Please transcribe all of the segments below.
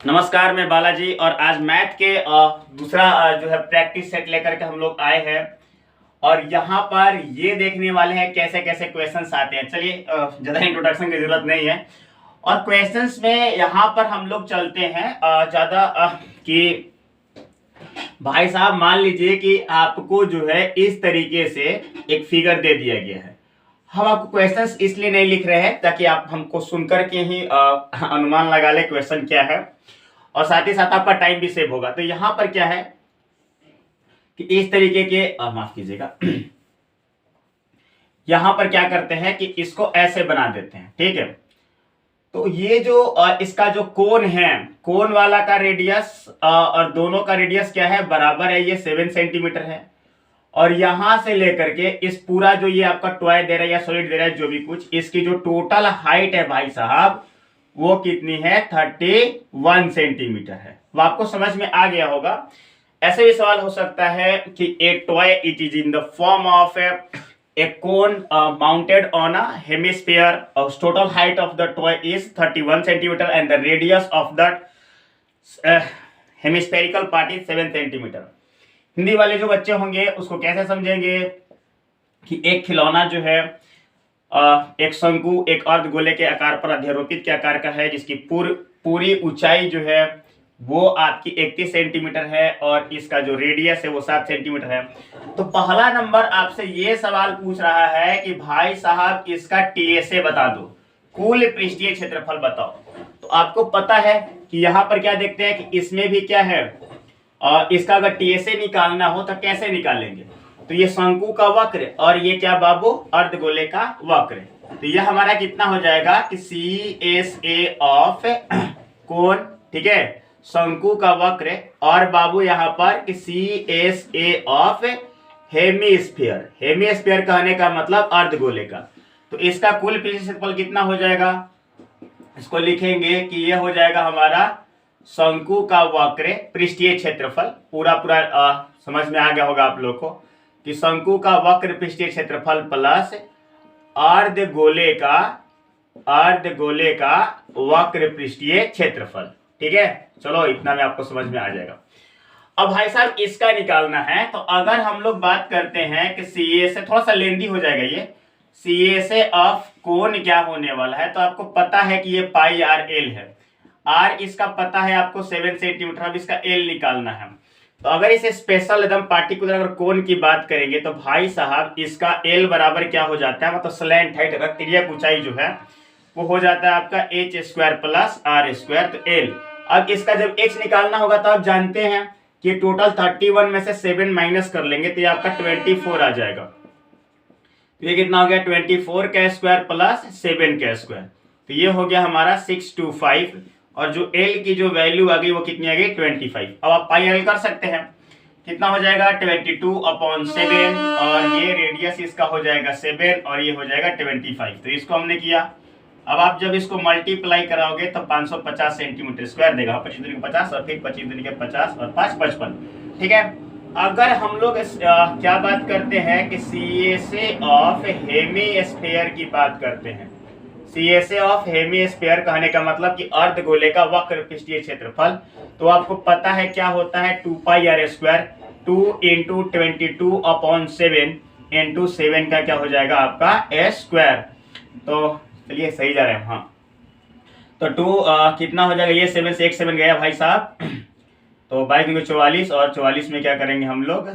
नमस्कार, मैं बालाजी और आज मैथ के दूसरा जो है प्रैक्टिस सेट लेकर के हम लोग आए हैं। और यहाँ पर ये देखने वाले हैं कैसे कैसे क्वेश्चंस आते हैं। चलिए ज़्यादा इंट्रोडक्शन की जरूरत नहीं है। और क्वेश्चंस में यहाँ पर हम लोग चलते हैं ज़्यादा कि भाई साहब मान लीजिए कि आपको जो है इस तरीके से एक फिगर दे दिया गया है। हम आपको क्वेश्चंस इसलिए नहीं लिख रहे हैं ताकि आप हमको सुनकर के ही अनुमान लगा ले क्वेश्चन क्या है, और साथ ही साथ आपका टाइम भी सेव होगा। तो यहां पर क्या है कि इस तरीके के माफ कीजिएगा यहां पर क्या करते हैं कि इसको ऐसे बना देते हैं, ठीक है। तो ये जो इसका जो कोण है, कोण वाला का रेडियस और दोनों का रेडियस क्या है, बराबर है। ये 7 सेंटीमीटर है। और यहां से लेकर के इस पूरा जो ये आपका टॉय दे रहा है या सॉलिड दे रहा है, जो भी कुछ, इसकी जो टोटल हाइट है भाई साहब वो कितनी है, 31 सेंटीमीटर है। वो आपको समझ में आ गया होगा। ऐसे भी सवाल हो सकता है कि ए toy it is in the form of A cone mounted on a hemisphere, total height of the toy is 31 centimetre and the radius of the hemispherical part is 7 centimetre. Hindi वाले जो बच्चे होंगे उसको कैसे समझेंगे कि एक खिलौना जो है एक शंकु एक अर्धगोले के आकार पर अध्यारोपित के आकार का है, जिसकी पूरी ऊंचाई जो है वो आपकी 31 सेंटीमीटर है और इसका जो रेडियस है वो 7 सेंटीमीटर है। तो पहला नंबर आपसे ये सवाल पूछ रहा है कि भाई साहब इसका टीएसए बता दो, कुल पृष्ठीय क्षेत्रफल बताओ। तो आपको पता है कि यहाँ पर क्या देखते हैं कि इसमें भी क्या है, इसका अगर टीएसए निकालना हो तो कैसे निकालेंगे। तो ये शंकु का वक्र और ये क्या बाबू, अर्धगोले का वक्र। तो ये हमारा कितना हो जाएगा कि सी एस ए ऑफ कोण, ठीक है, शंकु का वक्र, और बाबू यहाँ पर कि C S A of hemisphere. Hemisphere कहने का मतलब अर्धगोले का। तो इसका कुल पृष्ठीय क्षेत्रफल कितना हो जाएगा, इसको लिखेंगे कि ये हो जाएगा हमारा शंकु का वक्र पृष्ठीय क्षेत्रफल। पूरा समझ में आ गया होगा आप लोग को कि शंकु का वक्र पृष्ठीय क्षेत्रफल प्लस अर्धगोले का वक्र पृष्ठीय क्षेत्रफल, ठीक है। चलो इतना में आपको समझ में आ जाएगा। अब भाई साहब इसका निकालना है। तो अगर हम लोग बात करते हैं कि सी ए से, थोड़ा सा लेंदी हो जाएगा ये, सी ए से ऑफ कोण क्या होने वाला है, तो आपको पता है कि ये पाई आर एल है। आर इसका पता है आपको 7 सेंटीमीटर। अब इसका एल निकालना है। तो अगर इसे स्पेशल एकदम पार्टिकुलर अगर कोण की बात करेंगे तो भाई साहब इसका एल बराबर क्या हो जाता है, मतलब स्लैंट हाइट अगर तिर्यक ऊंचाई जो है वो हो जाता है आपका H square plus R square. तो एल, अब इसका जब एच निकालना होगा तो आप जानते हैं कि टोटल 31 में से 7 माइनस कर लेंगे तो ये आपका 24 आ जाएगा। तो ये कितना हो गया, 24 का स्क्वायर प्लस 7 का स्क्वायर। तो ये हो गया हमारा 625। और जो एल की जो वैल्यू आ गई वो कितनी आ गई, 25। अब आप पाई एल कर सकते हैं, कितना हो जाएगा 22/7, और ये रेडियस इसका हो जाएगा 7 और ये हो जाएगा 25। तो इसको हमने किया। अब आप जब इसको मल्टीप्लाई कराओगे तो 550 सेंटीमीटर स्क्वायर देगा। 25 दूनी 50 और फिर 25 दूनी 50 और 5 55, ठीक है। अगर हम लोग क्या बात करते हैं कि सीएसए ऑफ हेमीस्फीयर की बात करते हैं, सीएसए ऑफ हेमीस्फीयर कहने का मतलब कि अर्धगोले का वक्र पृष्ठीय क्षेत्रफल, तो आपको पता है क्या होता है, 2 पाई आर स्क्वायर, 2 इंटू 22/7 इंटू 7 का क्या हो जाएगा आपका एस स्क्वायर। तो चलिए सही जा रहे हैं, हाँ। तो 2 कितना हो जाएगा, ये 7 से 1 7 गया भाई साहब। तो 22 दूनी 44 और 44 में क्या करेंगे हम लोग,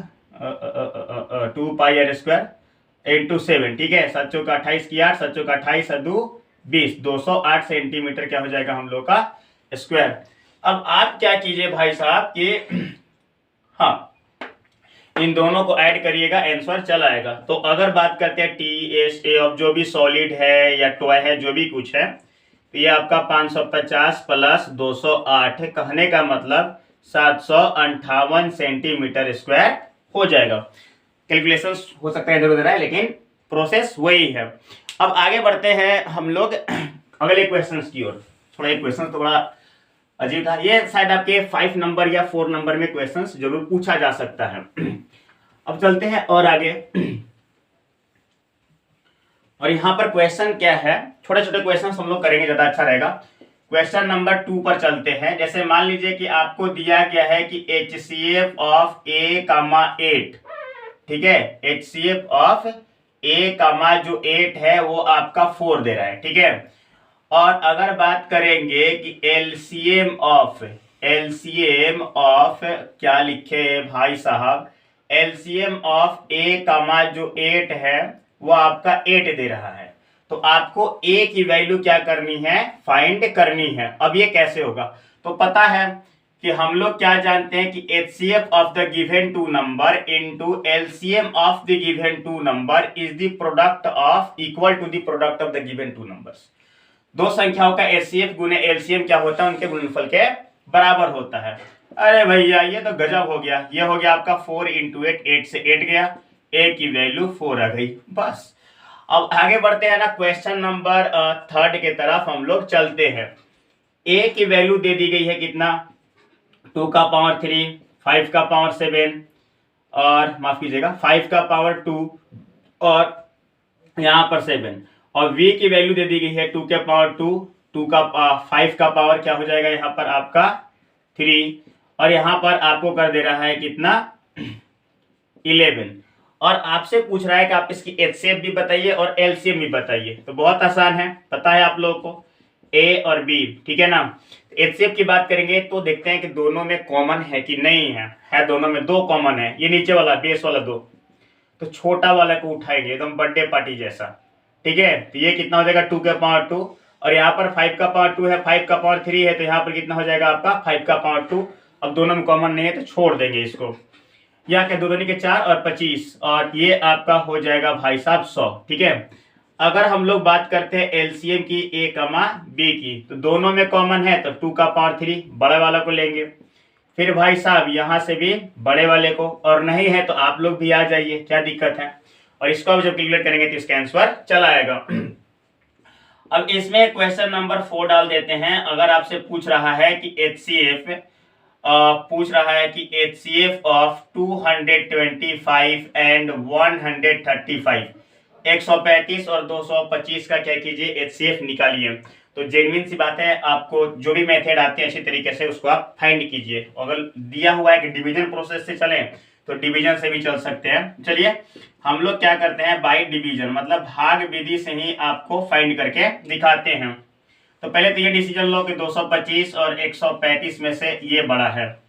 2 पाई आर स्क्वायर इंटू 7, ठीक है। 7 चौका 28 की 8, 7 चौका 28 और 2 20, 208 सेंटीमीटर क्या हो जाएगा हम लोग का स्क्वायर। अब आप क्या कीजिए भाई साहब कि हाँ, इन दोनों को ऐड करिएगा, आंसर चल आएगा। तो अगर बात करते हैं टी एस ए ऑफ जो भी सॉलिड है या टॉय है जो भी कुछ है, तो ये आपका 550 प्लस 208 कहने का मतलब 758 सेंटीमीटर स्क्वायर हो जाएगा। कैलकुलेशन हो सकता है इधर उधर है, लेकिन प्रोसेस वही है। अब आगे बढ़ते हैं हम लोग अगले क्वेश्चन की ओर। थोड़ा एक क्वेश्चन तो बड़ा अजीब था, ये शायद आपके 5 नंबर या 4 नंबर में क्वेश्चन जरूर पूछा जा सकता है। अब चलते हैं और आगे। और यहाँ पर क्वेश्चन क्या है, छोटे छोटे क्वेश्चन हम लोग करेंगे, ज्यादा अच्छा रहेगा। क्वेश्चन नंबर 2 पर चलते हैं। जैसे मान लीजिए कि आपको दिया गया है कि HCF ऑफ A, 8, ठीक है, HCF ऑफ A, जो 8 है वो आपका 4 दे रहा है, ठीक है। और अगर बात करेंगे कि LCM ऑफ क्या लिखे भाई साहब, LCM ऑफ A, जो 8 है वो आपका 8 दे रहा है, तो आपको A की वैल्यू क्या करनी है, फाइंड करनी है। अब ये कैसे होगा, तो पता है कि हम लोग क्या जानते हैं कि HCF of the given two number into LCM of the given two number is the product of equal to the product of the given two numbers. दो संख्याओं का HCF गुने LCM क्या होता है, उनके गुणनफल के बराबर होता है। अरे भैया ये तो गजब हो गया, ये हो गया आपका 4 इंटू 8, 8 से 8 गया, A की वैल्यू 4 आ गई, बस। अब आगे बढ़ते हैं ना, क्वेश्चन नंबर 3 के तरफ हम लोग चलते हैं। A की वैल्यू दे दी गई है कितना, 2 का पावर 3, 5 का पावर 7 और माफ कीजिएगा 5 का पावर 2 और यहाँ पर 7, और V की वैल्यू दे दी गई है 2 के पावर 2, 5 का पावर क्या हो जाएगा यहाँ पर आपका 3, और यहाँ पर आपको कर दे रहा है कितना 11, और आपसे पूछ रहा है कि आप इसकी HCF भी बताइए और LCM भी बताइए। तो बहुत आसान है, पता है आप लोगों को A और B, ठीक है ना। HCF की बात करेंगे तो देखते हैं कि दोनों में कॉमन है कि नहीं है दोनों में 2 कॉमन है, ये नीचे वाला बेस वाला 2, तो छोटा वाला को उठाएंगे एकदम बर्थडे पार्टी जैसा, ठीक है। तो ये कितना हो जाएगा 2 के पावर 2, और यहाँ पर 5 का पावर 2 है, 5 का पावर 3 है, तो यहाँ पर कितना हो जाएगा आपका 5 का पावर 2। अब दोनों में कॉमन नहीं है तो छोड़ देंगे इसको, यहाँ के 2 दूनी के 4 और 25, और ये आपका हो जाएगा भाई साहब 100, ठीक है। अगर हम लोग बात करते हैं LCM की A, B की, तो दोनों में कॉमन है तो 2 का पावर 3 बड़े वाला को लेंगे, फिर भाई साहब यहाँ से भी बड़े वाले को, और नहीं है तो आप लोग भी आ जाइए, क्या दिक्कत है। और इसको अब जब कैलकुलेट करेंगे तो इसका आंसर चला आएगा। अब इसमें क्वेश्चन नंबर 4 डाल देते हैं। अगर आपसे पूछ रहा है कि HCF ऑफ 225 एंड 135, 135 और 225 का क्या कीजिए HCF निकालिए। तो जेन्युइन सी बात है, आपको जो भी मेथड आते हैं अच्छी तरीके से उसको आप फाइंड कीजिए। अगर दिया हुआ है कि डिवीजन प्रोसेस से चलें तो डिवीजन से भी चल सकते हैं। चलिए हम लोग क्या करते हैं, बाय डिवीजन मतलब भाग विधि से ही आपको फाइंड करके दिखाते हैं। तो पहले तो ये डिसीजन लो कि 225 और 135 में से ये बड़ा है,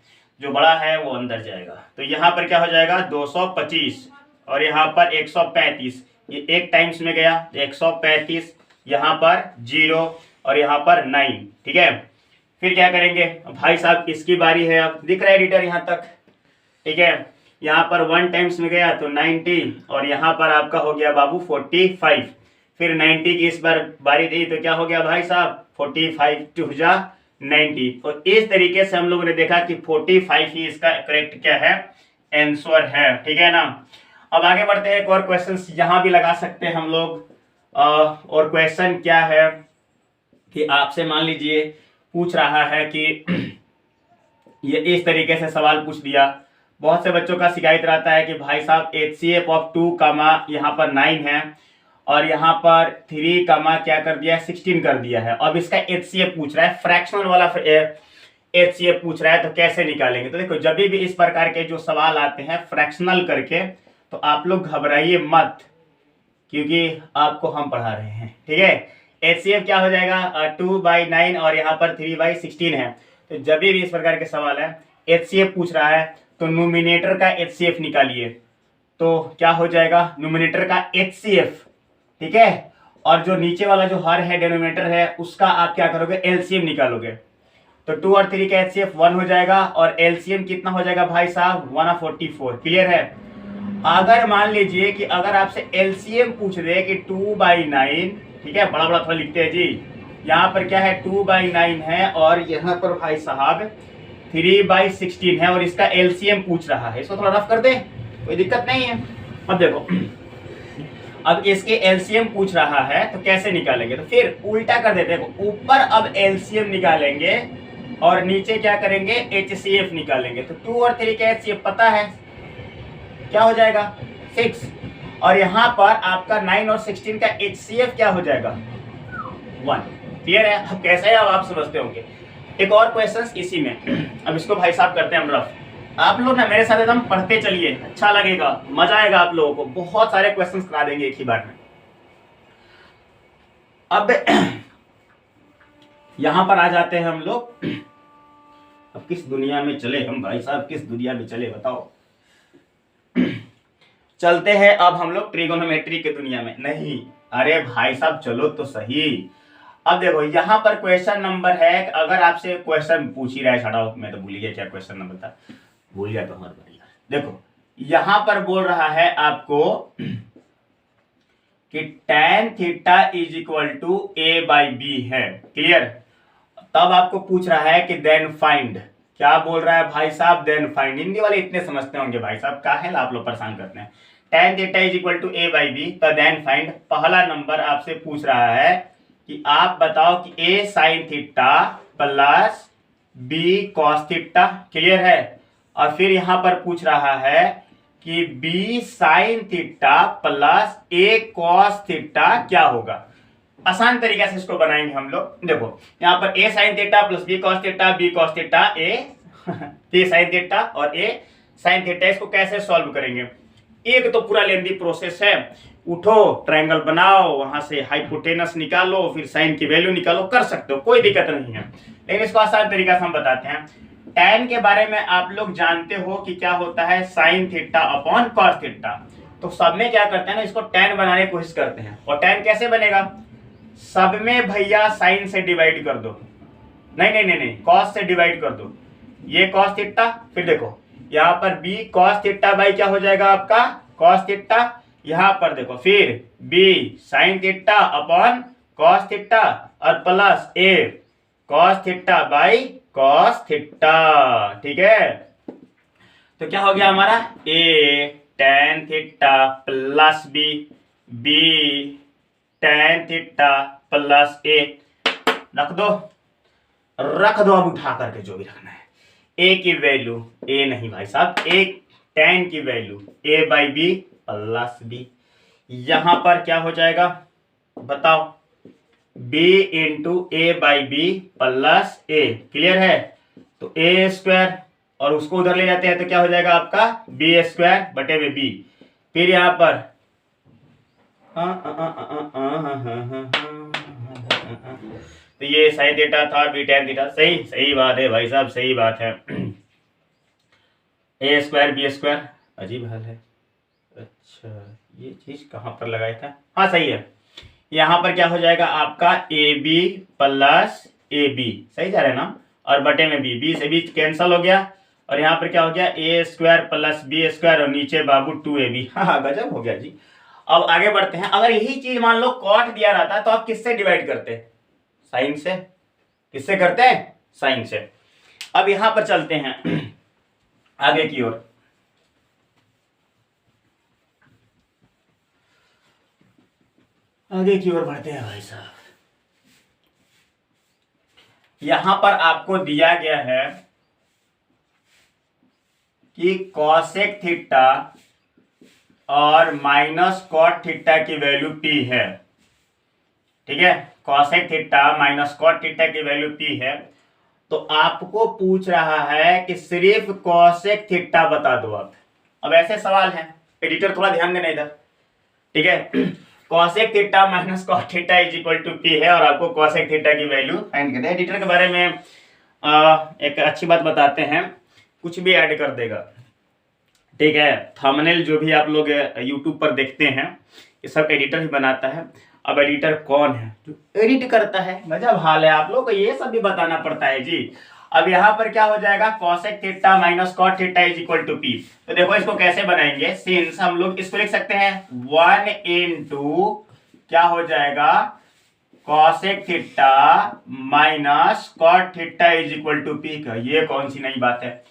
जो बड़ा है वो अंदर जाएगा। तो यहाँ पर क्या हो जाएगा 225 और यहाँ पर 135, ये एक टाइम्स में गया 135, यहाँ पर 0 और यहाँ पर 9, ठीक है। फिर क्या करेंगे भाई साहब, इसकी बारी है, अब दिख रहा है एडिटर यहाँ तक, ठीक है। यहाँ पर 1 टाइम्स में गया तो 90 और यहाँ पर आपका हो गया बाबू 45, फिर 90 की इस बार बारी दी तो क्या हो गया भाई साहब 45 टू 90। तो इस तरीके से हम लोगों ने देखा कि 45 ही इसका करेक्ट क्या है आंसर है, ठीक है ना। अब आगे बढ़ते हैं, एक और क्वेश्चन यहाँ भी लगा सकते हैं हम लोग। और क्वेश्चन क्या है कि आपसे मान लीजिए पूछ रहा है कि ये इस तरीके से सवाल पूछ दिया। बहुत से बच्चों का शिकायत रहता है कि भाई साहब HCF ऑफ 2 यहाँ पर 9 है और यहाँ पर 3 क्या कर दिया है 16 कर दिया है। अब इसका HCF पूछ रहा है, फ्रैक्शनल वाला HCF पूछ रहा है, तो कैसे निकालेंगे। तो देखो जब भी इस प्रकार के जो सवाल आते हैं फ्रैक्शनल करके तो आप लोग घबराइए मत, क्योंकि आपको हम पढ़ा रहे हैं, ठीक है। HCF क्या हो जाएगा 2/9 और यहाँ पर 3/16 है। तो जब भी इस प्रकार के सवाल है HCF पूछ रहा है तो न्यूमिनेटर का HCF निकालिए, तो क्या हो जाएगा न्यूमिनेटर का HCF, ठीक है। और जो नीचे वाला जो हर है डिनोमिनेटर है उसका आप क्या करोगे LCM निकालोगे। तो 2 और 3 का HCF 1 हो जाएगा और LCM कितना हो जाएगा भाई साहब 1/44, क्लियर है। अगर मान लीजिए कि अगर आपसे LCM पूछ रहे कि 2/9, ठीक है, बड़ा बड़ा थोड़ा लिखते हैं जी, यहाँ पर क्या है 2/9 है और यहाँ पर भाई साहब 3/16 है और इसका LCM पूछ रहा है। इसको थोड़ा रफ कर दे, कोई दिक्कत नहीं है। अब देखो अब इसके LCM पूछ रहा है तो कैसे निकालेंगे, तो फिर उल्टा कर देते हैं, ऊपर अब LCM निकालेंगे और नीचे क्या करेंगे HCF निकालेंगे। तो 2 और 3 का HCF पता है क्या हो जाएगा 6, और यहाँ पर आपका 9 और 16 का HCF क्या हो जाएगा 1, क्लियर है? अब कैसे है अब आप समझते होंगे। एक और क्वेश्चन इसी में, अब इसको भाई साहब करते हैं हम रफ। आप लोग ना मेरे साथ एकदम पढ़ते चलिए, अच्छा लगेगा, मजा आएगा आप लोगों को, बहुत सारे क्वेश्चंस करा देंगे एक ही बार में। अब यहां पर आ जाते हैं हम लोग। अब किस दुनिया में चले हम भाई साहब, किस दुनिया में चले बताओ। चलते हैं अब हम लोग ट्रिगोनोमेट्री की दुनिया में। नहीं, अरे भाई साहब चलो तो सही। अब देखो यहां पर क्वेश्चन नंबर है, अगर आपसे क्वेश्चन पूछ ही रहा है, छड़ाओ मैं तो भूल गया क्या क्वेश्चन नंबर था, भूल गया तो हर बार। देखो यहां पर बोल रहा है आपको कि tan theta is equal to a by B है, क्लियर। तब आपको पूछ रहा है कि देन फाइंड, क्या बोल रहा है भाई साहब, देन फाइंड। हिंदी वाले इतने समझते होंगे भाई साहब, का है आप लोग परेशान करते हैं। tan theta is equal to a by B, तो देन फाइंड। पहला नंबर आपसे पूछ रहा है कि आप बताओ कि a sine theta plus b cos theta, clear है। और फिर यहां पर पूछ रहा है कि b sine theta plus a cos theta क्या होगा। आसान तरीके से इसको बनाएंगे हम लोग। देखो यहाँ पर a sine theta plus b cos theta, b cos theta, a sine theta और a साइन थीटा, इसको कैसे सॉल्व करेंगे। एक तो पूरा लेंदी प्रोसेस है, उठो ट्रायंगल बनाओ, वहां से हाइपोटेनस निकालो, फिर साइन की वैल्यू निकालो, कर सकते हो, कोई दिक्कत नहीं है। लेकिन इसको आसान तरीका से हम बताते हैं। tan के बारे में आप लोग जानते हो कि क्या होता है, sign theta upon cos theta. तो सब में क्या करते हैं ना, इसको tan बनाने की कोशिश करते हैं। और tan कैसे बनेगा, सब में भैया साइन से डिवाइड कर दो, नहीं नहीं नहीं नहीं, कॉस से डिवाइड कर दो। ये कॉस थीटा, फिर देखो यहाँ पर b कॉस थीटा बाई क्या हो जाएगा आपका कॉस थीटा, यहाँ पर देखो फिर b sine theta upon cos theta और plus a cos theta by cos theta, ठीक है। तो क्या हो गया हमारा, a tan theta plus b tan theta plus a, रख दो अब उठा करके जो भी रखना है। a की वैल्यू a नहीं भाई साहब, एक tan की value a by B plus b, यहां पर क्या हो जाएगा बताओ, b into A by B plus a, clear है। तो a स्क्वायर और उसको उधर ले जाते हैं तो क्या हो जाएगा आपका b स्क्वायर बटे में b, फिर यहां पर तो ये साइन थीटा था, बी tan थीटा, सही बात है भाई साहब, सही बात है। a स्क्वायर बी स्क्वायर, अजीब हाल है। अच्छा ये चीज कहां पर लगाया था, हाँ सही है। यहाँ पर क्या हो जाएगा आपका A B plus A B, सही जा रहा है ना, और बटे में बी से बी कैंसल हो गया, और यहाँ पर क्या हो गया ए स्क्वायर प्लस बी स्क्वायर और नीचे बाबू 2ab। हाँ गजब हो गया जी। अब आगे बढ़ते हैं। अगर यही चीज मान लो कॉट दिया रहता तो आप किससे डिवाइड करते, साइन से। किससे करते हैं, साइन से। अब यहां पर चलते हैं आगे की ओर। बढ़ते हैं भाई साहब। यहां पर आपको दिया गया है कि कॉसेक थीटा और माइनस कॉट थीटा की वैल्यू p है, ठीक है। Cosec theta minus cot theta की वैल्यू p है। तो आपको पूछ रहा है कि सिर्फ कॉसेक थीटा बता दो आप। अब ऐसे सवाल है, एडिटर थोड़ा ध्यान देना इधर, ठीक है। Cosec theta minus cot theta is equal to p है और आपको कॉसेक थीटा की वैल्यू फाइंड करनी है। एडिटर के बारे में एक अच्छी बात बताते हैं, कुछ भी ऐड कर देगा, ठीक है। थंबनेल जो भी आप लोग यूट्यूब पर देखते हैं ये सब एडिटर ही बनाता है। अब एडिटर कौन है, जो एडिट करता है, गजब हाल है, आप लोग को ये सब भी बताना पड़ता है जी। अब यहाँ पर क्या हो जाएगा, cosec theta minus cot theta is equal to p। तो देखो इसको कैसे बनाएंगे, सिंस हम लोग इसको लिख सकते हैं 1 इंटू क्या हो जाएगा cosec theta minus cot theta is equal to p का। ये कौन सी नई बात है।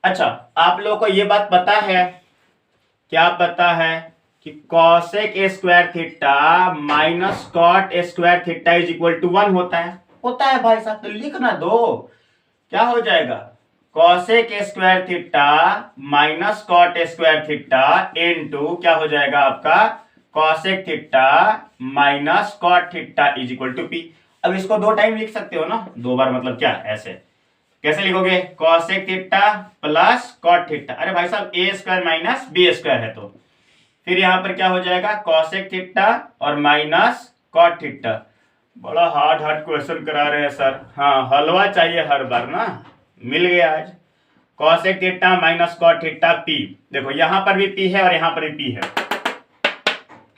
अच्छा आप लोगों को ये बात पता है, क्या पता है कि cosec square theta minus cot square theta is equal to 1 होता है भाई साहब। तो लिखना दो, क्या हो जाएगा cosec square theta minus cot square theta into क्या हो जाएगा आपका cosec theta minus cot theta is equal to p। अब इसको 2 टाइम लिख सकते हो ना, 2 बार मतलब क्या, ऐसे कैसे लिखोगे, cosec theta plus cot theta. अरे भाई साहब A square minus B square है, तो फिर यहाँ पर क्या हो जाएगा, कॉसेक थीटा और माइनस कॉट थीटा। बड़ा हार्ड क्वेश्चन करा रहे हैं सर। हाँ, हलवा चाहिए हर बार ना, मिल गया आज। Cosec theta minus cot theta P, देखो यहाँ पर भी पी है और यहाँ पर भी पी है,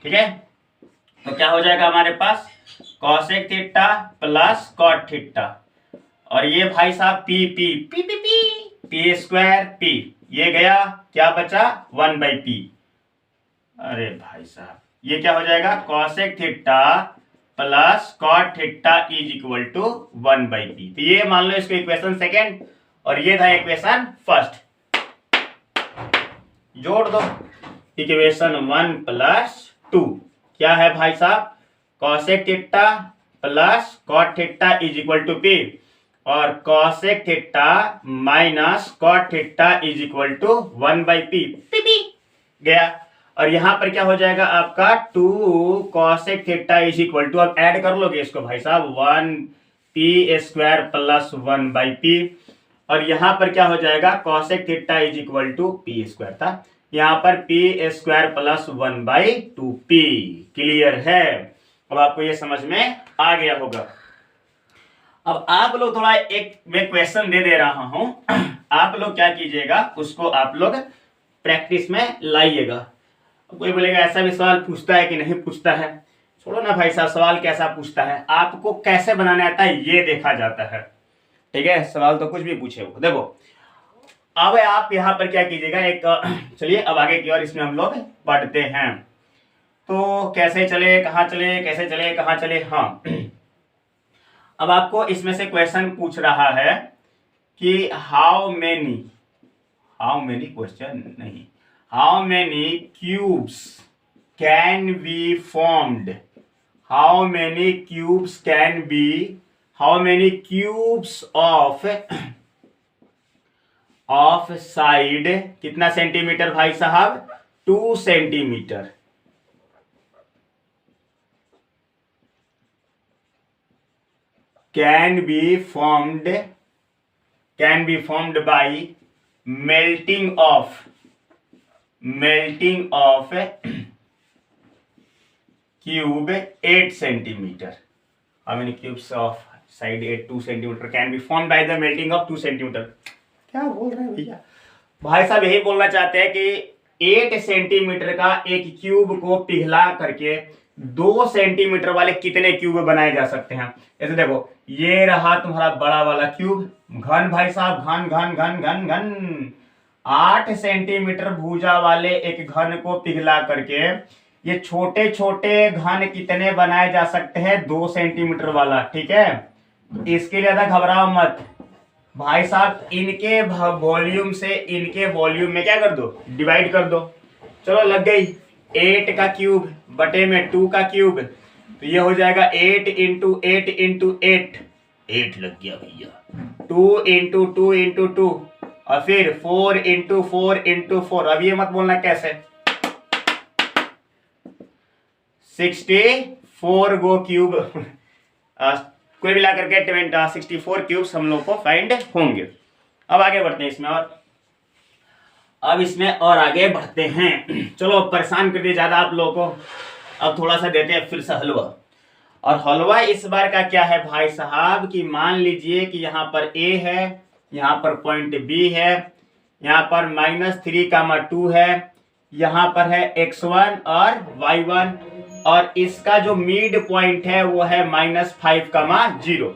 ठीक है। तो क्या हो जाएगा हमारे पास, cosec theta plus cot theta, और ये भाई साहब P P P P P P square P, ये गया, क्या बचा 1/p। अरे भाई साहब ये क्या हो जाएगा, cosec theta plus cot theta is equal to 1/p। तो ये मान लो इसको इक्वेशन सेकेंड और ये था इक्वेशन फर्स्ट, जोड़ दो। इक्वेशन 1 + 2 क्या है भाई साहब, cosec theta plus cot theta is equal to P, और cosec theta minus cot theta is equal to 1/p, गया। और यहां पर क्या हो जाएगा आपका 2 cosec theta is equal to, अब ऐड कर लोगे इसको भाई साहब, 1p² प्लस 1/p, और यहां पर क्या हो जाएगा, cosec theta is equal to p² था, यहां पर p² प्लस 1/2p। क्लियर है, अब आपको ये समझ में आ गया होगा। अब आप लोग थोड़ा एक मैं क्वेश्चन दे रहा हूं, आप लोग क्या कीजिएगा, उसको आप लोग प्रैक्टिस में लाइएगा। कोई बोलेगा ऐसा भी सवाल पूछता है कि नहीं पूछता है, छोड़ो ना भाई साहब, सवाल कैसा पूछता है, आपको कैसे बनाना आता है ये देखा जाता है, ठीक है। सवाल तो कुछ भी पूछे वो, देखो अब आप यहाँ पर क्या कीजिएगा, एक चलिए अब आगे की ओर इसमें हम लोग पढ़ते हैं। तो कैसे चले, कहाँ चले, कैसे चले, कहाँ चले। हाँ, अब आपको इसमें से क्वेश्चन पूछ रहा है कि हाउ मेनी क्वेश्चन नहीं, how many cubes can be formed, how many cubes can be, how many cubes of side, कितना सेंटीमीटर भाई साहब, 2 centimetre, can be formed by melting of cube 8 centimeter. How many cubes of side 2 centimeter can be formed by the melting of 2 centimeter? क्या बोल रहे हैं भैया, भाई साहब यही बोलना चाहते हैं कि 8 सेंटीमीटर का एक क्यूब को पिघला करके 2 सेंटीमीटर वाले कितने क्यूब बनाए जा सकते हैं। ऐसे देखो, ये रहा तुम्हारा बड़ा वाला क्यूब, घन भाई साहब, घन घन घन घन घन 8 सेंटीमीटर भुजा वाले एक घन को पिघला करके ये छोटे छोटे घन कितने बनाए जा सकते हैं, 2 सेंटीमीटर वाला, ठीक है। इसके लिए घबराओ मत भाई साहब, इनके वॉल्यूम से इनके वॉल्यूम में क्या कर दो, डिवाइड कर दो। चलो लग गई, 8 का क्यूब बटे में 2 का क्यूब, तो ये हो जाएगा 8 × 8 × 8, 8 लग गया भैया, 2 × 2 × 2, और फिर 4 × 4 × 4। अब ये मत बोलना कैसे, 64 गो क्यूब, कुल मिलाकर के 64 क्यूब्स हम लोग को फाइंड होंगे। अब आगे बढ़ते हैं इसमें, और अब इसमें और आगे बढ़ते हैं। चलो परेशान कर दिए ज्यादा आप लोगों को, अब थोड़ा सा देते हैं फिर से हलवा। और हलवा इस बार का क्या है भाई साहब, कि मान लीजिए कि यहाँ पर A है, यहाँ पर पॉइंट B है, यहाँ पर -3, 2 है, यहाँ पर है x1 और y1, और इसका जो मिड पॉइंट है वो है -5, 0,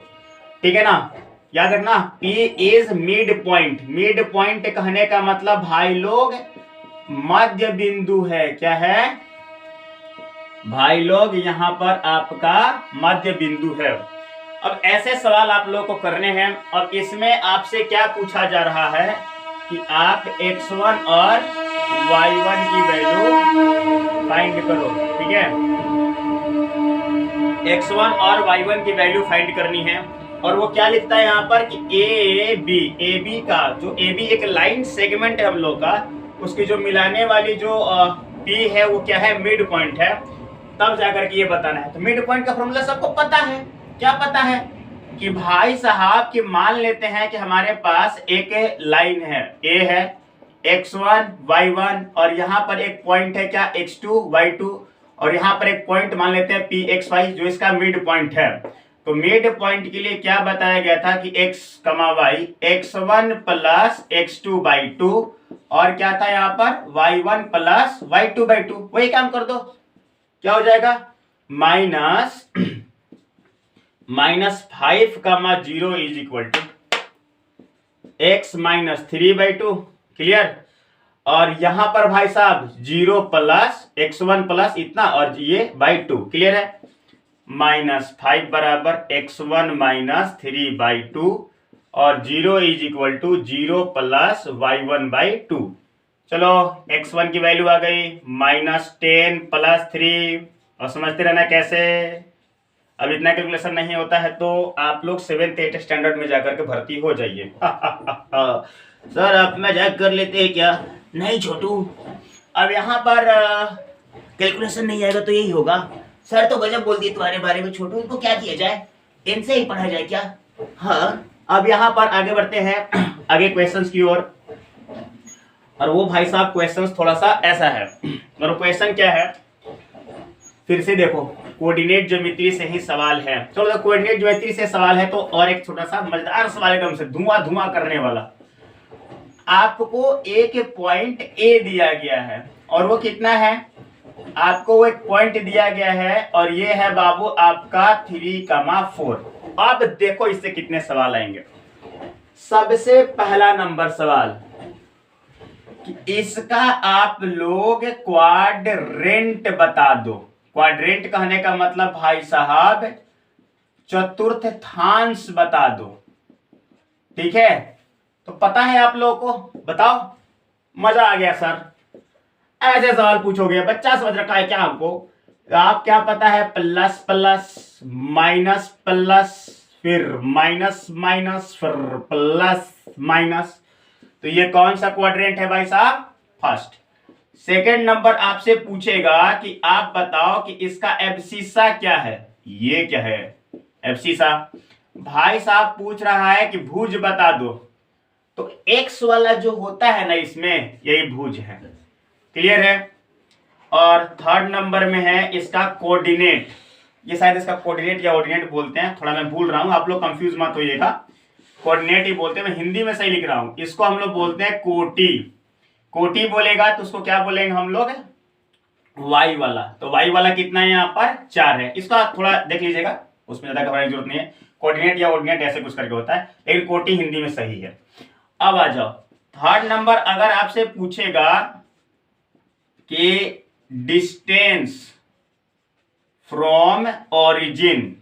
ठीक है ना। याद रखना, P is mid point. Mid point कहने का मतलब भाई लोग मध्य बिंदु है, क्या है भाई लोग, यहाँ पर आपका मध्य बिंदु है। अब ऐसे सवाल आप लोगों को करने हैं। अब इसमें आपसे क्या पूछा जा रहा है कि आप x1 और y1 की वैल्यू फाइंड करो, ठीक है। x1 और y1 की वैल्यू फाइंड करनी है, और वो क्या लिखता है यहाँ पर कि AB का जो AB एक लाइन सेगमेंट है हम लोग का, उसकी जो मिलाने वाली जो P है वो क्या है, मिड पॉइंट है। तब जाकर के ये बताना है। तो मिड पॉइंट का फॉर्मूला सबको पता है, क्या पता है कि भाई साहब कि मान लेते हैं कि हमारे पास एक लाइन है, ए है x1 y1 और यहाँ पर एक पॉइंट है क्या x2 y2 और यहाँ पर एक पॉइंट मान लेते हैं pxy जो इसका मिड पॉइंट है। तो मिड पॉइंट के लिए क्या बताया गया था कि x, y x1 plus x2/2 और क्या था यहाँ पर y1 प्लस y2/2। वही काम कर दो, क्या हो जाएगा -5, 0 is equal to x - 3/2। Clear. और यहां पर भाई साहब 0 प्लस x1 प्लस इतना और ये by2। क्लियर है। -5 बराबर x1 - 3/2 और 0 is equal to 0 plus y1/2। चलो x1 की वैल्यू आ गई -10 + 3 और समझते रहना कैसे। अब इतना कैलकुलेशन नहीं होता है तो आप लोग 7th 8th स्टैंडर्ड में जाकर के भर्ती हो जाइए। सर आप मजाक कर लेते हैं क्या? नहीं छोटू, अब यहाँ पर कैलकुलेशन नहीं आएगा तो यही होगा। सर तो गजब बोल दिए तुम्हारे बारे में छोटू, इनको क्या किया जाए, इनसे ही पढ़ा जाए क्या? हाँ, अब यहाँ पर आगे बढ़ते हैं आगे क्वेश्चंस की ओर। और वो भाई साहब क्वेश्चंस थोड़ा सा ऐसा है, और क्वेश्चन क्या है फिर से देखो, कोऑर्डिनेट ज्योमेट्री से ही सवाल है। चलो कोऑर्डिनेट ज्योमेट्री से सवाल है तो और एक छोटा सा मजेदार सवाल एकदम से धुआं करने वाला। आपको एक पॉइंट ए दिया गया है और वो कितना है, आपको वो एक पॉइंट दिया गया है और ये है बाबू आपका 3,4। अब देखो इससे कितने सवाल आएंगे। सबसे पहला नंबर सवाल कि इसका आप लोग क्वाड्रेंट बता दो। क्वाड्रेंट कहने का मतलब भाई साहब चतुर्थांश बता दो। ठीक है, तो पता है आप लोगों को, बताओ। मजा आ गया सर, ऐसे सवाल पूछोगे, बच्चा समझ रखा है क्या हमको? आप क्या पता है प्लस प्लस माइनस प्लस फिर माइनस माइनस फिर प्लस माइनस। तो ये कौन सा क्वाड्रेंट है भाई साहब? फर्स्ट। सेकंड नंबर आपसे पूछेगा कि आप बताओ कि इसका एब्सिसा क्या है। ये क्या है एब्सिसा? भाई साहब पूछ रहा है कि भुज बता दो। तो एक्स वाला जो होता है ना इसमें, यही भुज है। क्लियर है। और थर्ड नंबर में है इसका कोऑर्डिनेट। ये शायद इसका कोऑर्डिनेट या ऑर्डिनेट बोलते हैं, थोड़ा मैं भूल रहा हूं, आप लोग कंफ्यूज मत होइएगा। कोऑर्डिनेट ही बोलते हैं, मैं हिंदी में सही लिख रहा हूं। इसको हम लोग बोलते हैं कोटि। कोटि बोलेगा तो उसको क्या बोलेंगे हम लोग? वाई वाला। तो वाई वाला कितना है यहाँ पर? 4 है। इसका थोड़ा देख लीजिएगा, उसमें ज्यादा घबराने की जरूरत नहीं है। कोऑर्डिनेट या ऑर्डिनेट ऐसे कुछ करके होता है, लेकिन कोटि हिंदी में सही है। अब आ जाओ थर्ड नंबर, अगर आपसे पूछेगा कि डिस्टेंस फ्रॉम ओरिजिन,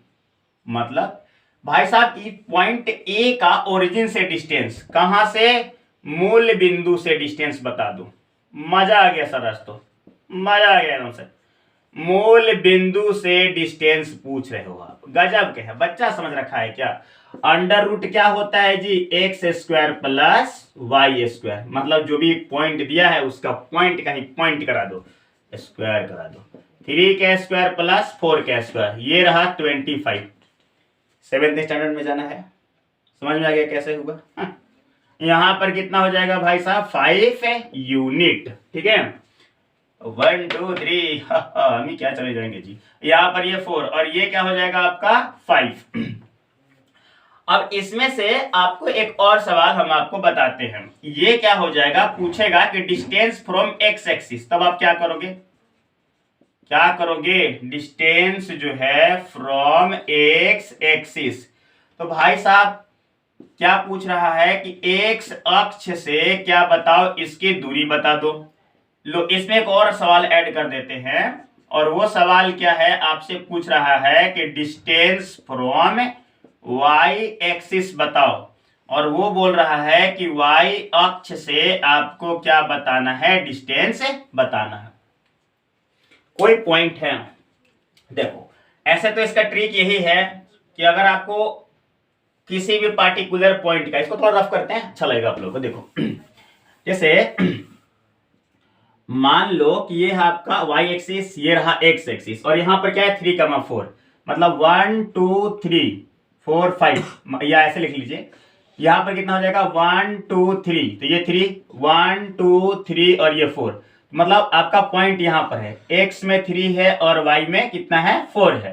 मतलब भाई साहब पॉइंट ए का ओरिजिन से डिस्टेंस, कहां से? मूल बिंदु से डिस्टेंस बता दो। मजा आ गया सर, आज तो मजा आ गया एकदम से। मूल बिंदु से डिस्टेंस पूछ रहे हो आप, गजब के है, बच्चा समझ रखा है क्या? अंडर रूट क्या होता है जी? x² प्लस y², मतलब जो भी पॉइंट दिया है उसका पॉइंट कहीं पॉइंट करा दो, स्क्वायर करा दो। 3k² प्लस 4k², ये रहा 25। 7th स्टैंडर्ड में जाना है, समझ में आ गया कैसे होगा? यहां पर कितना हो जाएगा भाई साहब? 5 यूनिट। ठीक है, 1 2 3, हम ही क्या चले जाएंगे जी। यहाँ पर ये 4 और ये क्या हो जाएगा आपका 5। अब इसमें से आपको एक और सवाल हम आपको बताते हैं। ये क्या हो जाएगा, पूछेगा कि डिस्टेंस फ्रॉम एक्स एक्सिस, तब आप क्या करोगे? क्या करोगे? डिस्टेंस जो है फ्रॉम एक्स एक्सिस। तो भाई साहब क्या पूछ रहा है कि एक्स अक्ष से क्या बताओ, इसकी दूरी बता दो। लो इसमें एक और सवाल ऐड कर देते हैं, और वो सवाल क्या है, आपसे पूछ रहा है कि डिस्टेंस फ्रॉम वाई एक्सिस बताओ, और वो बोल रहा है कि वाई अक्ष से आपको क्या बताना है? डिस्टेंस बताना है। कोई पॉइंट है, देखो ऐसे तो इसका ट्रिक यही है कि अगर आपको किसी भी पार्टिकुलर पॉइंट का, इसको थोड़ा रफ करते हैं अच्छा लगेगा आप लोगों को। देखो जैसे मान लो कि ये है आपका y एक्सिस, ये रहा x एक्सिस, और यहां पर क्या है 3,4। मतलब 1 2 3 4 5, या ऐसे लिख लीजिए। यहाँ पर कितना हो जाएगा 1 2 3, तो ये 3 1 2 3 और ये 4, मतलब आपका पॉइंट यहाँ पर है, x में 3 है और y में कितना है 4 है।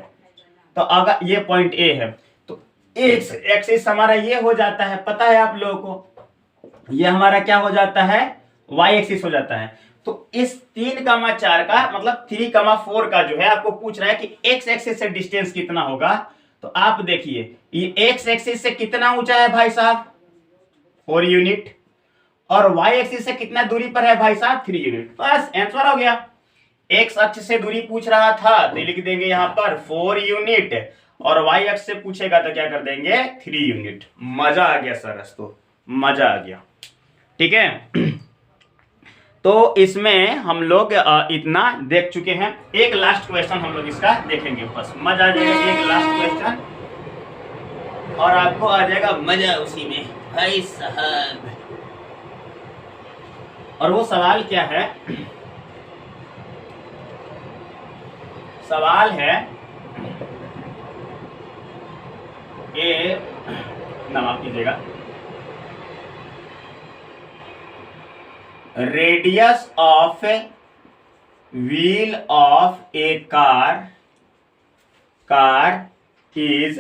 तो अगर ये पॉइंट A है तो x एक्सिस हमारा ये हो जाता है, पता है आप लोगों को, ये हमारा क्या हो जाता है y एक्सिस हो जाता है। तो इस 3,4 का मतलब 3,4 का जो है आपको पूछ रहा है कि x एक्सिस से डिस्टेंस कितना होगा। तो आप देखिए ये x एक्सिस से कितना ऊंचा है भाई साहब 4 यूनिट, और y एक्सिस से कितना दूरी पर है भाई साहब 3 यूनिट। बस आंसर हो गया। x अक्ष से दूरी पूछ रहा था तो लिख देंगे यहाँ पर 4 यूनिट, और y अक्ष से पूछेगा तो क्या कर देंगे 3 यूनिट। मजा आ गया सर, दोस्तों मजा आ गया, ठीक है। तो इसमें हम लोग इतना देख चुके हैं। एक लास्ट क्वेश्चन हम लोग इसका देखेंगे, बस मजा आ जाएगा। एक लास्ट क्वेश्चन और आपको आ जाएगा मजा उसी में भाई साहब। और वो सवाल क्या है, सवाल है ये माफ कीजिएगा, radius of wheel of A car is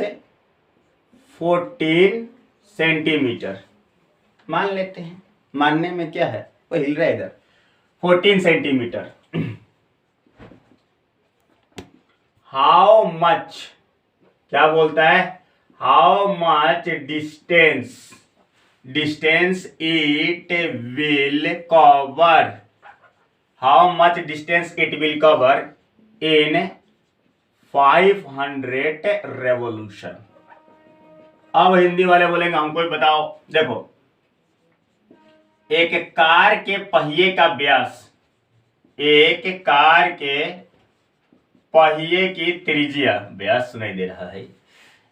14 centimetre. मान लेते हैं, मानने में क्या है, वो हिल रहा है इधर, 14 सेंटीमीटर। हाउ मच, क्या बोलता है, how much distance it will cover, how much distance it will cover in 500 revolution. अब हिंदी वाले बोलेंगे हमको ही बताओ। देखो एक कार के पहिए का व्यास, एक कार के पहिए की त्रिज्या, व्यास सुनाई दे रहा है,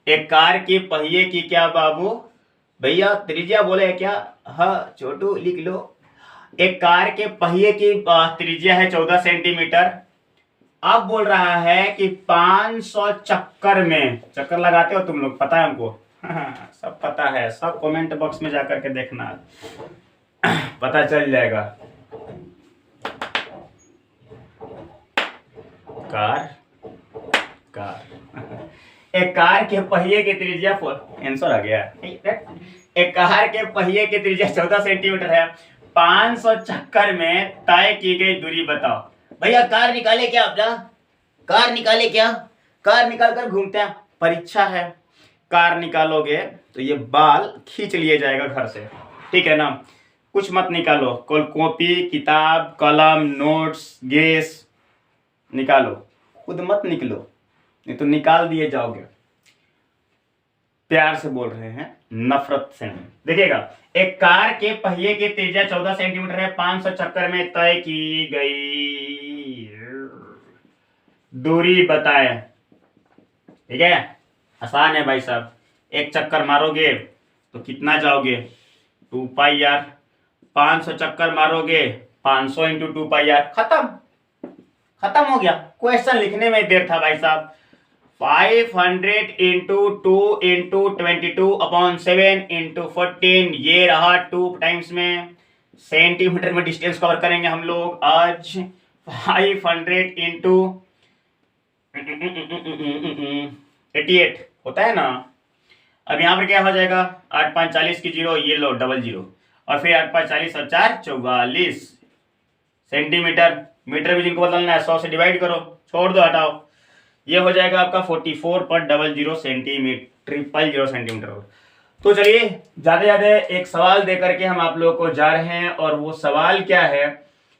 एक कार के पहिए की क्या बाबू भैया त्रिज्या बोले क्या, हाँ छोटू लिख लो। एक कार के पहिए की त्रिज्या है 14 सेंटीमीटर। अब बोल रहा है कि 500 चक्कर में, चक्कर लगाते हो तुम लोग, पता है हमको सब पता है, सब कमेंट बॉक्स में जाकर के देखना पता चल जाएगा। कार एक कार के पहिए की त्रिज्या, आंसर आ गया। एक कार के पहिए की त्रिज्या 14 सेंटीमीटर है, 500 चक्कर में तय की गई दूरी बताओ। भैया कार निकाले क्या, अपना कार निकाले क्या, कार निकाल कर घूमते हैं, परीक्षा है, कार निकालोगे तो ये बाल खींच लिए जाएगा घर से, ठीक है ना। कुछ मत निकालो, कॉपी किताब कलम नोट्स गैस निकालो, खुद मत निकलो, नहीं तो निकाल दिए जाओगे। प्यार से बोल रहे हैं, नफरत से नहीं। देखिएगा एक कार के पहिए की त्रिज्या 14 सेंटीमीटर है, 500 चक्कर में तय की गई दूरी बताएं, ठीक है। आसान है भाई साहब, एक चक्कर मारोगे तो कितना जाओगे 2 पाई आर, 500 चक्कर मारोगे 500 इंटू 2 पाई आर, खत्म हो गया। क्वेश्चन लिखने में देर था भाई साहब। 500 इंटू 2 इंटू 22/7 इंटू 14, ये रहा 2 टाइम्स में सेंटीमीटर में डिस्टेंस कवर करेंगे हम लोग आज। 500 इंटू 88 होता है ना। अब यहाँ पर क्या हो जाएगा 8 5 40 की 0, ये लो 00, और फिर 8 5 40 और 4 44 सेंटीमीटर। मीटर भी जिनको बदलना है 100 से डिवाइड करो, छोड़ दो हटाओ, ये हो जाएगा आपका 44.00 सेंटीमीटर 000 सेंटीमीटर। तो चलिए ज्यादा एक सवाल दे करके हम आप लोगों को जा रहे हैं, और वो सवाल क्या है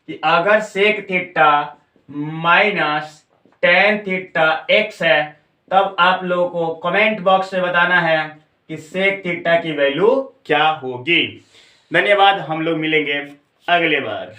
कि अगर sec theta minus tan theta X है, तब आप लोगों को कमेंट बॉक्स में बताना है कि सेक थीटा की वैल्यू क्या होगी। धन्यवाद, हम लोग मिलेंगे अगले बार।